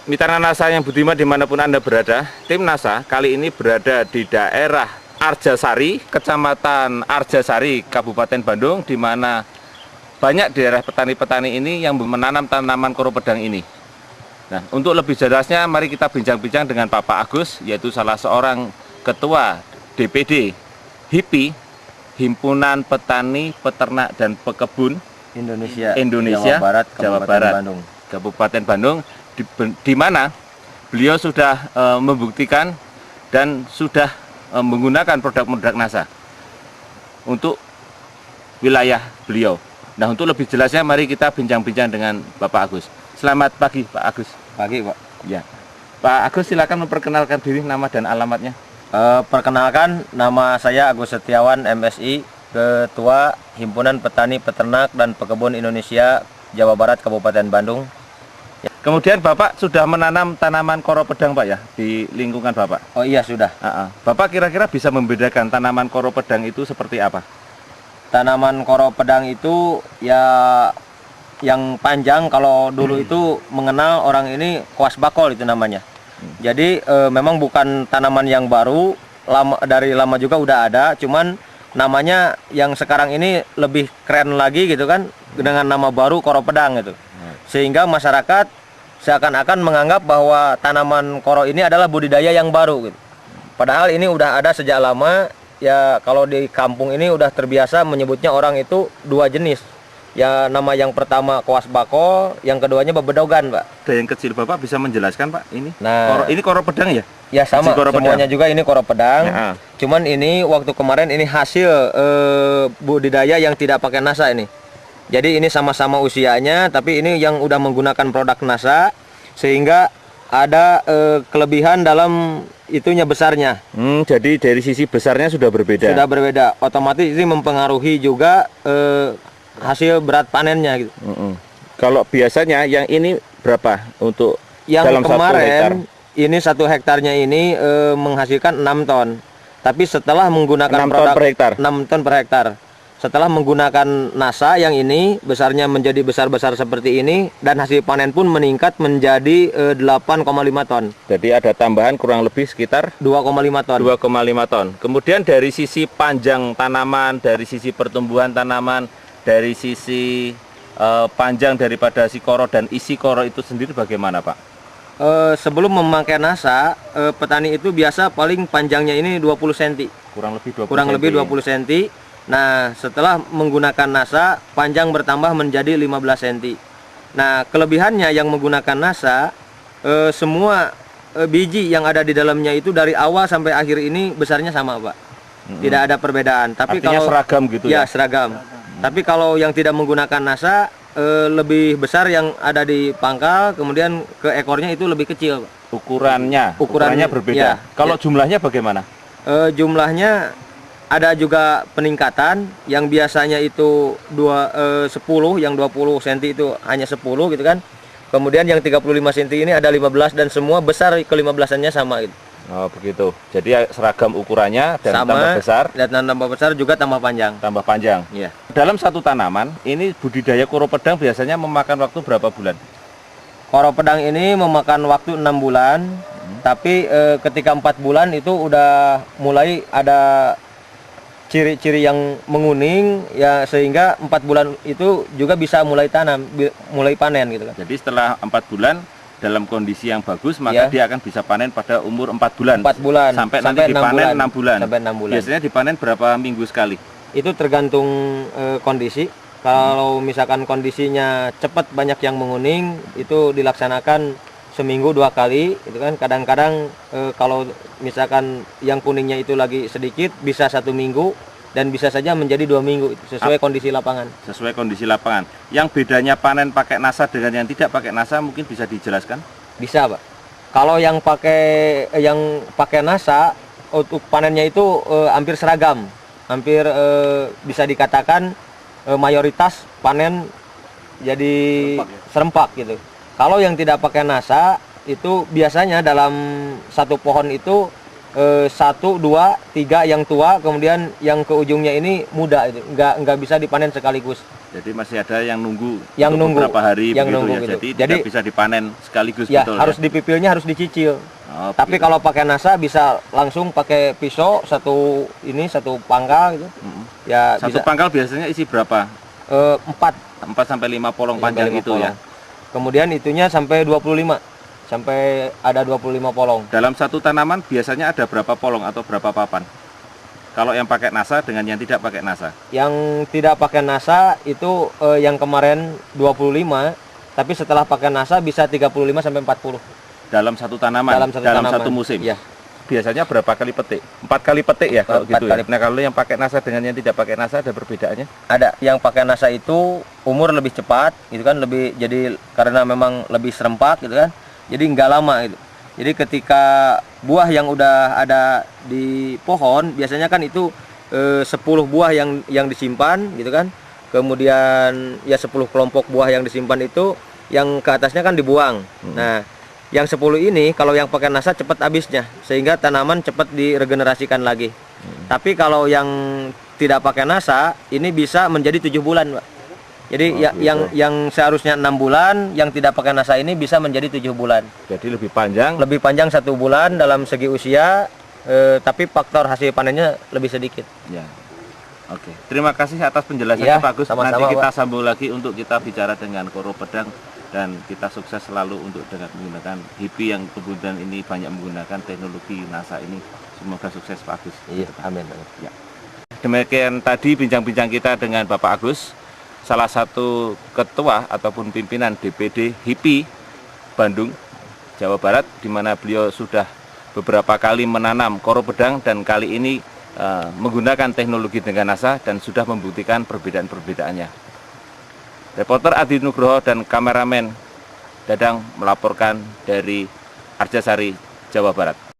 Mitra NASA yang budiman dimanapun Anda berada, tim NASA kali ini berada di daerah Arjasari, Kecamatan Arjasari, Kabupaten Bandung, di mana banyak daerah petani-petani ini yang menanam tanaman koro pedang ini. Nah, untuk lebih jelasnya, mari kita bincang-bincang dengan Bapak Agus, yaitu salah seorang ketua DPD HIPI, Himpunan Petani, Peternak, dan Pekebun Indonesia, Jawa Barat, Bandung. Kabupaten Bandung, di mana beliau sudah membuktikan dan sudah menggunakan produk-produk NASA untuk wilayah beliau. Nah, untuk lebih jelasnya mari kita bincang-bincang dengan Bapak Agus. Selamat pagi, Pak Agus. Pagi, Pak. Ya, Pak Agus, silakan memperkenalkan diri, nama dan alamatnya. Perkenalkan, nama saya Agus Setiawan, MSI, Ketua Himpunan Petani, Peternak, dan Pekebun Indonesia, Jawa Barat, Kabupaten Bandung. Kemudian Bapak sudah menanam tanaman koro pedang, Pak, ya, di lingkungan Bapak? Oh iya, sudah. Bapak kira-kira bisa membedakan tanaman koro pedang itu seperti apa? Tanaman koro pedang itu ya yang panjang, kalau dulu itu mengenal orang ini kuas bakol itu namanya. Jadi memang bukan tanaman yang baru, dari lama juga udah ada, cuman namanya yang sekarang ini lebih keren lagi gitu kan, dengan nama baru koro pedang gitu. Sehingga masyarakat seakan-akan menganggap bahwa tanaman koro ini adalah budidaya yang baru gitu. Padahal ini udah ada sejak lama, ya kalau di kampung ini udah terbiasa menyebutnya orang itu dua jenis. Ya, nama yang pertama kuas bakol, yang keduanya bebedogan, Pak. Ada yang kecil, Bapak bisa menjelaskan, Pak, ini? Nah, ini koro pedang ya? Ya sama, semuanya juga ini koro pedang. Ya. Cuman ini waktu kemarin ini hasil budidaya yang tidak pakai NASA ini. Jadi ini sama-sama usianya, tapi ini yang udah menggunakan produk NASA, sehingga ada kelebihan dalam itunya besarnya. Jadi dari sisi besarnya sudah berbeda. Sudah berbeda. Otomatis ini mempengaruhi juga hasil berat panennya gitu. Kalau biasanya yang ini berapa untuk yang dalam kemarin 1 hektar? Ini 1 hektarnya ini menghasilkan 6 ton. Tapi setelah menggunakan 6 ton per hektar. 6 ton per hektar. Setelah menggunakan NASA yang ini besarnya menjadi besar-besar seperti ini, dan hasil panen pun meningkat menjadi 8,5 ton. Jadi ada tambahan kurang lebih sekitar 2,5 ton. 2,5 ton. Kemudian dari sisi panjang tanaman, dari sisi pertumbuhan tanaman, dari sisi panjang daripada si koro dan isi koro itu sendiri bagaimana, Pak? Sebelum memakai NASA, petani itu biasa paling panjangnya ini 20 cm. Kurang lebih 20 cm. Nah, setelah menggunakan NASA, panjang bertambah menjadi 15 cm. Nah, kelebihannya yang menggunakan NASA, semua biji yang ada di dalamnya itu dari awal sampai akhir ini besarnya sama, Pak. Tidak ada perbedaan. Tapi artinya kalau seragam gitu ya? Ya, seragam. Tapi kalau yang tidak menggunakan NASA, lebih besar yang ada di pangkal, kemudian ke ekornya itu lebih kecil, Pak. Ukurannya berbeda. Ya, Kalau jumlahnya bagaimana? Jumlahnya ada juga peningkatan, yang biasanya itu 10, yang 20 cm itu hanya 10 gitu kan. Kemudian yang 35 cm ini ada 15, dan semua besar ke-15-annya sama gitu. Oh, begitu. Jadi seragam ukurannya dan sama, tambah besar. Dan tambah besar juga tambah panjang. Tambah panjang. Iya. Dalam satu tanaman, ini budidaya koro pedang biasanya memakan waktu berapa bulan? Koro pedang ini memakan waktu 6 bulan. Tapi ketika 4 bulan itu udah mulai ada ciri-ciri yang menguning, ya, sehingga 4 bulan itu juga bisa mulai tanam, mulai panen gitu kan. Jadi setelah 4 bulan dalam kondisi yang bagus, maka dia akan bisa panen pada umur 4 bulan. 4 bulan. Sampai nanti dipanen 6 bulan. Sampai 6 bulan. Biasanya dipanen berapa minggu sekali? Itu tergantung kondisi. Kalau misalkan kondisinya cepat banyak yang menguning, itu dilaksanakan seminggu 2 kali gitu kan. Kadang-kadang kalau misalkan yang kuningnya itu lagi sedikit, bisa 1 minggu, dan bisa saja menjadi 2 minggu, sesuai kondisi lapangan. Sesuai kondisi lapangan. Yang bedanya panen pakai NASA dengan yang tidak pakai NASA mungkin bisa dijelaskan? Bisa, Pak. Kalau yang pakai NASA, untuk panennya itu hampir seragam. Hampir bisa dikatakan mayoritas panen jadi serempak gitu. Kalau yang tidak pakai NASA, itu biasanya dalam satu pohon itu 1, 2, 3 yang tua, kemudian yang ke ujungnya ini muda, itu nggak bisa dipanen sekaligus. Jadi masih ada yang nunggu Yang untuk nunggu, beberapa hari yang begitu nunggu ya. gitu. Jadi Jadi, tidak bisa dipanen sekaligus Ya betul harus ya. dipipilnya harus dicicil. Oh, Tapi begitu. kalau pakai nasa bisa langsung pakai pisau satu pangkal gitu. Ya Satu bisa pangkal biasanya isi berapa? 4 4 sampai 5 polong panjang sampai 5 itu ya. polong. Kemudian itunya sampai 25. Sampai ada 25 polong. Dalam satu tanaman biasanya ada berapa polong atau berapa papan? Kalau yang pakai nasa dengan yang tidak pakai nasa. Yang tidak pakai nasa itu yang kemarin 25, tapi setelah pakai nasa bisa 35 sampai 40 Dalam satu tanaman, dalam dalam tanaman. satu musim. Ya. Biasanya berapa kali petik? 4 kali petik ya kalau 4 gitu kali. ya. Nah, kalau yang pakai nasa dengan yang tidak pakai nasa ada perbedaannya? Ada yang pakai nasa itu umur lebih cepat, gitu kan, lebih jadi karena memang lebih serempak, gitu kan. Jadi nggak lama gitu. Jadi ketika buah yang udah ada di pohon, biasanya kan itu 10 buah yang disimpan, gitu kan. Kemudian ya 10 kelompok buah yang disimpan itu, yang ke atasnya kan dibuang. Nah, yang 10 ini kalau yang pakai nasa cepat habisnya, sehingga tanaman cepat diregenerasikan lagi. Tapi kalau yang tidak pakai nasa, ini bisa menjadi 7 bulan, Pak. Jadi gitu. yang seharusnya 6 bulan, yang tidak pakai nasa ini bisa menjadi 7 bulan. Jadi lebih panjang. Lebih panjang 1 bulan dalam segi usia, tapi faktor hasil panennya lebih sedikit. Ya. Oke. Terima kasih atas penjelasannya Ya, Pak Agus. sama-sama, Nanti kita Pak. sambung lagi untuk kita bicara dengan Koro Pedang, dan kita sukses selalu untuk dengan menggunakan HIPI yang kemudian ini banyak menggunakan teknologi NASA ini. Semoga sukses Pak Agus. Iya, amin. Ya. Demikian tadi bincang-bincang kita dengan Bapak Agus, salah satu ketua ataupun pimpinan DPD HIPI Bandung, Jawa Barat, di mana beliau sudah beberapa kali menanam Koro Pedang dan kali ini menggunakan teknologi dengan NASA dan sudah membuktikan perbedaan-perbedaannya. Reporter Adi Nugroho dan kameramen Dadang melaporkan dari Arjasari, Jawa Barat.